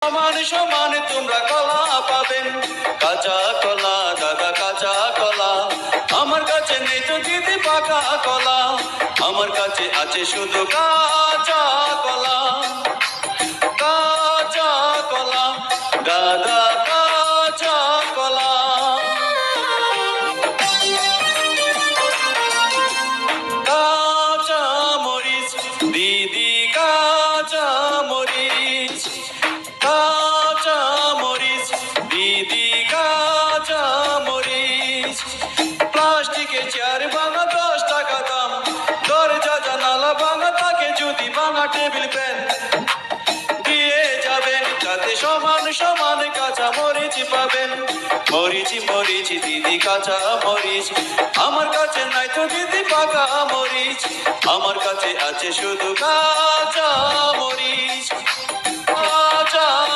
সমান সমান তোমরা কলা পাবেন, কাঁচা কলা দাদা কাঁচা কলা। আমার কাছে নেই তো দিদি পাকা কলা, আমার কাছে আছে শুধু কাঁচা কলা। কাঁচা কলা দাদা কাঁচা কলা। কাঁচা মরিচ দিদি কাঁচা মরিচ, কাঁচা মরিচ দিদি কাঁচা মরিচ। প্লাস্টিকের চেয়ার ভাঙা 10 টাকা দাম, দরজা জানালা ভাঙা তাকে যদি ভাঙা টেবিল ফ্যান দিয়ে যাবেন, তাতে সমান সমান কাঁচা মরিচ পাবেন। মরিচ মরিচ দিদি কাঁচা মরিচ, আমার কাছে নাই তো দিদি পাকা মরিচ, আমার কাছে আছে শুধু কাঁচা মরিচ।